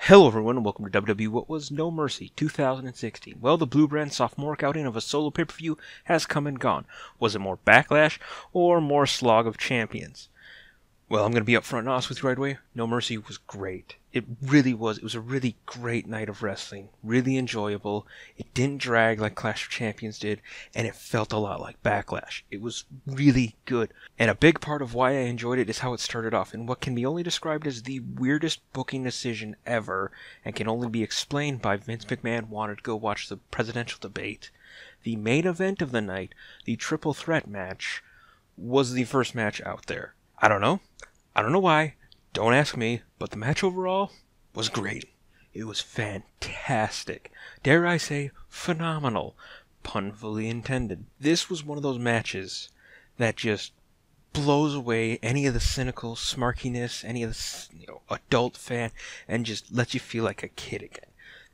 Hello everyone and welcome to WWE What Was No Mercy 2016. Well, the Blue Brand sophomoric outing of a solo pay-per-view has come and gone. Was it more backlash or more slog of champions? Well, I'm going to be upfront and honest with you right away. No Mercy was great. It really was. It was a really great night of wrestling. Really enjoyable. It didn't drag like Clash of Champions did, and it felt a lot like Backlash. It was really good. And a big part of why I enjoyed it is how it started off in what can be only described as the weirdest booking decision ever, and can only be explained by Vince McMahon wanted to go watch the presidential debate. The main event of the night, the triple threat match, was the first match out there. I don't know why. Don't ask me. But the match overall was great. It was fantastic. Dare I say, phenomenal. Pun fully intended. This was one of those matches that just blows away any of the cynical smarkiness, any of the adult fan, and just lets you feel like a kid again.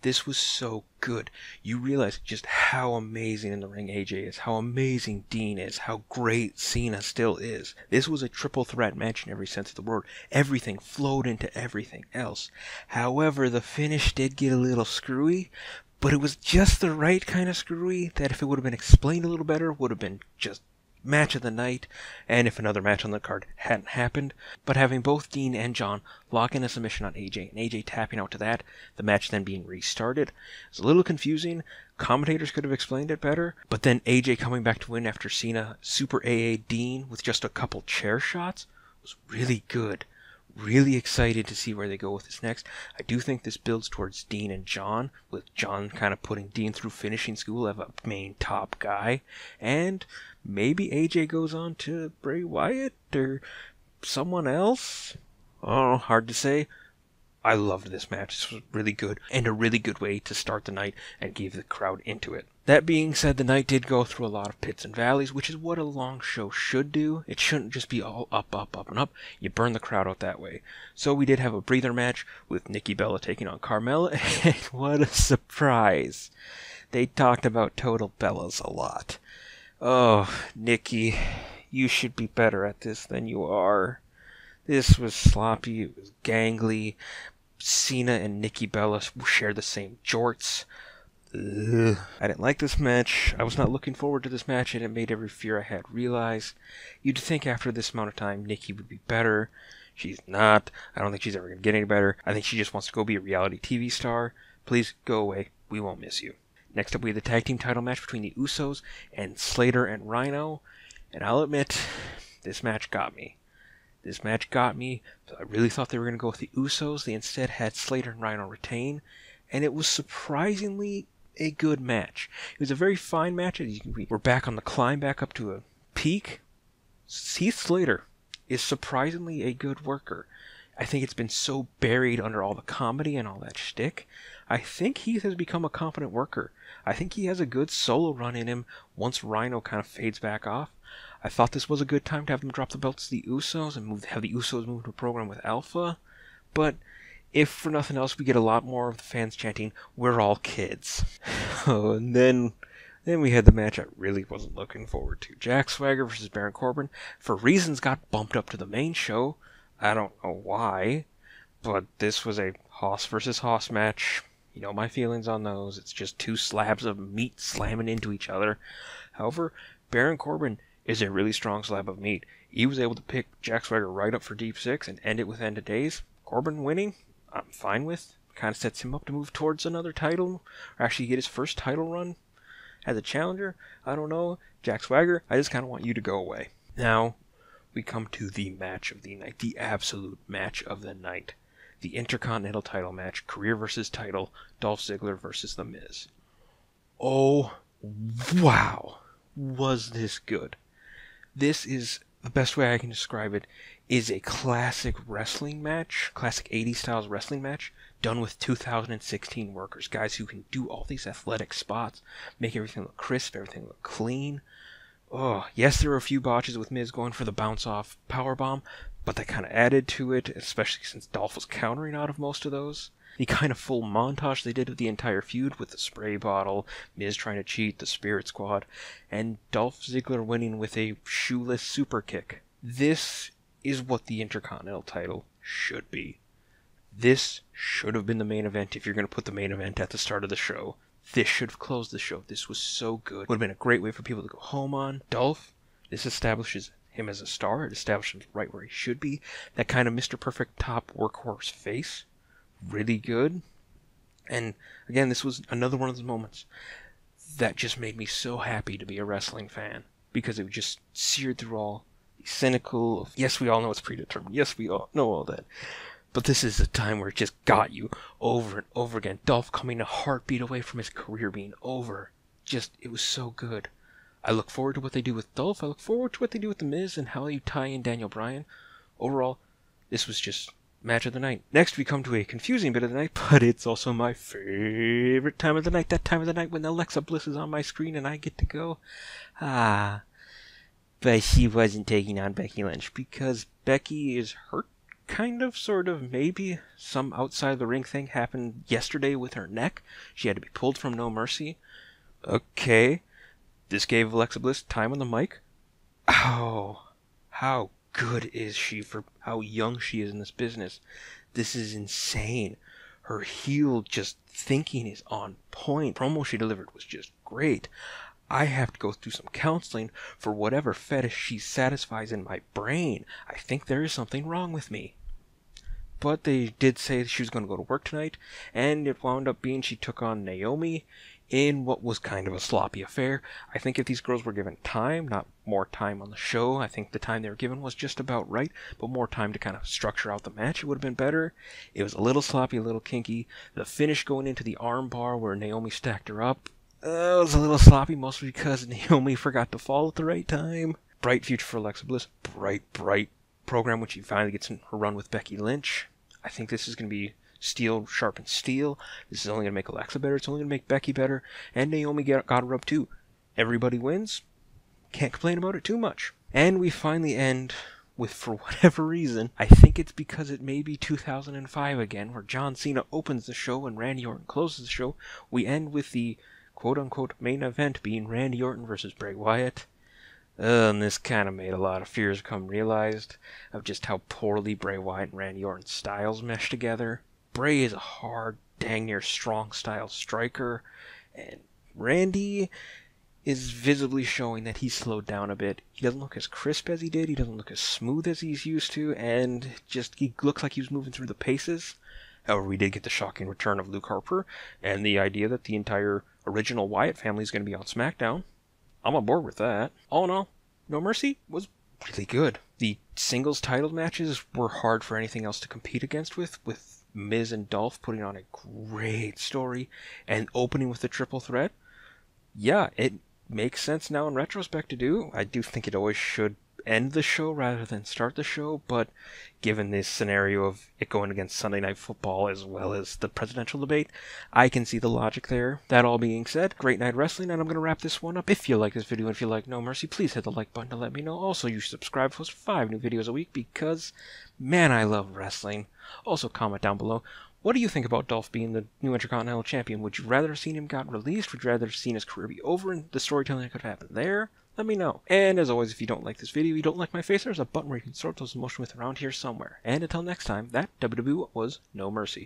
This was so good. You realize just how amazing in the ring AJ is, how amazing Dean is, how great Cena still is. This was a triple threat match in every sense of the word. Everything flowed into everything else. However, the finish did get a little screwy, but it was just the right kind of screwy that if it would have been explained a little better, would have been just match of the night, and if another match on the card hadn't happened. But having both Dean and John lock in a submission on AJ, and AJ tapping out to that, the match then being restarted, it's a little confusing. Commentators could have explained it better, but then AJ coming back to win after Cena Super AA Dean with just a couple chair shots was really good. Really excited to see where they go with this next. I do think this builds towards Dean and John, with John kind of putting Dean through finishing school as a main top guy, and maybe AJ goes on to Bray Wyatt or someone else. Oh, hard to say. I loved this match. This was really good, and a really good way to start the night and give the crowd into it. That being said, the night did go through a lot of pits and valleys, which is what a long show should do. It shouldn't just be all up, up, up, and up. You burn the crowd out that way. So we did have a breather match with Nikki Bella taking on Carmella, and what a surprise. They talked about Total Bellas a lot. Oh, Nikki, you should be better at this than you are. This was sloppy, it was gangly. Cena and Nikki Bella shared the same jorts. Ugh. I didn't like this match. I was not looking forward to this match, and it made every fear I had realize. You'd think after this amount of time, Nikki would be better. She's not. I don't think she's ever going to get any better. I think she just wants to go be a reality TV star. Please, go away. We won't miss you. Next up, we had the tag team title match between the Usos and Slater and Rhino. And I'll admit, this match got me. I really thought they were going to go with the Usos. They instead had Slater and Rhino retain. And it was surprisingly a good match. It was a very fine match. We're back on the climb back up to a peak. Heath Slater is surprisingly a good worker. I think it's been so buried under all the comedy and all that shtick. I think Heath has become a competent worker. I think he has a good solo run in him once Rhino kind of fades back off. I thought this was a good time to have them drop the belts to the Usos and have the Usos move to a program with Alpha. But if for nothing else, we get a lot more of the fans chanting, "We're all kids." Oh, and then we had the match I really wasn't looking forward to. Jack Swagger versus Baron Corbin, for reasons, got bumped up to the main show. I don't know why, but this was a Hoss versus Hoss match. You know my feelings on those. It's just two slabs of meat slamming into each other. However, Baron Corbin is a really strong slab of meat. He was able to pick Jack Swagger right up for Deep Six and end it with End of Days. Corbin winning, I'm fine with. Kind of sets him up to move towards another title, or actually get his first title run as a challenger. I don't know. Jack Swagger, I just kind of want you to go away. Now, we come to the match of the night, the absolute match of the night. The Intercontinental title match, career versus title, Dolph Ziggler versus The Miz. Oh, wow. Was this good? This is, the best way I can describe it, is a classic wrestling match, classic 80s styles wrestling match, done with 2016 workers, guys who can do all these athletic spots, make everything look crisp, everything look clean. Oh, yes, there were a few botches with Miz going for the bounce-off powerbomb, but that kind of added to it, especially since Dolph was countering out of most of those. The kind of full montage they did of the entire feud with the spray bottle, Miz trying to cheat, the Spirit Squad, and Dolph Ziggler winning with a shoeless super kick. This is what the Intercontinental title should be. This should have been the main event if you're going to put the main event at the start of the show. This should have closed the show. This was so good. Would have been a great way for people to go home on. Dolph, this establishes him as a star. It establishes him right where he should be. That kind of Mr. Perfect top workhorse face. Really good. And again, this was another one of those moments that just made me so happy to be a wrestling fan. Because it just seared through all the cynical. Yes, we all know it's predetermined. Yes, we all know all that. But this is a time where it just got you over and over again. Dolph coming a heartbeat away from his career being over. Just, it was so good. I look forward to what they do with Dolph. I look forward to what they do with The Miz and how you tie in Daniel Bryan. Overall, this was just match of the night. Next, we come to a confusing bit of the night, but it's also my favorite time of the night. That time of the night when Alexa Bliss is on my screen and I get to go, but she wasn't taking on Becky Lynch because Becky is hurt. Kind of, sort of, maybe. Some outside the ring thing happened yesterday with her neck. She had to be pulled from No Mercy. Okay. This gave Alexa Bliss time on the mic. Oh, how good is she for how young she is in this business? This is insane. Her heel just thinking is on point. Promo she delivered was just great. I have to go through some counseling for whatever fetish she satisfies in my brain. I think there is something wrong with me. But they did say she was going to go to work tonight, and it wound up being she took on Naomi in what was kind of a sloppy affair. I think if these girls were given time, not more time on the show, I think the time they were given was just about right, but more time to kind of structure out the match, it would have been better. It was a little sloppy, a little kinky. The finish going into the arm bar where Naomi stacked her up, it was a little sloppy, mostly because Naomi forgot to fall at the right time. Bright future for Alexa Bliss. Bright program when she finally gets in her run with Becky Lynch. I think this is going to be steel sharpens steel. This is only going to make Alexa better. It's only going to make Becky better. And Naomi got her up too. Everybody wins. Can't complain about it too much. And we finally end with, for whatever reason, I think it's because it may be 2005 again, where John Cena opens the show and Randy Orton closes the show. We end with the quote-unquote main event being Randy Orton versus Bray Wyatt. And this kind of made a lot of fears come realized of just how poorly Bray Wyatt and Randy Orton's styles mesh together. Bray is a hard, dang near strong style striker, and Randy is visibly showing that he's slowed down a bit. He doesn't look as crisp as he did, he doesn't look as smooth as he's used to, and just he looks like he was moving through the paces. However, we did get the shocking return of Luke Harper, and the idea that the entire original Wyatt family is going to be on SmackDown. I'm on board with that. All in all, No Mercy was really good. The singles title matches were hard for anything else to compete against with Miz and Dolph putting on a great story and opening with the triple threat. Yeah, it makes sense now in retrospect to do. I do think it always should end the show rather than start the show, but given this scenario of it going against Sunday Night Football as well as the presidential debate, I can see the logic there. That all being said, great night wrestling, and I'm going to wrap this one up. If you like this video and if you like No Mercy, please hit the like button to let me know. Also, you should subscribe for 5 new videos a week because, man, I love wrestling. Also, comment down below. What do you think about Dolph being the new Intercontinental Champion? Would you rather have seen him got released? Would you rather have seen his career be over and the storytelling that could happen there? Let me know. And as always, if you don't like this video, you don't like my face, there's a button where you can sort those emotions with around here somewhere. And until next time, that WWE was No Mercy.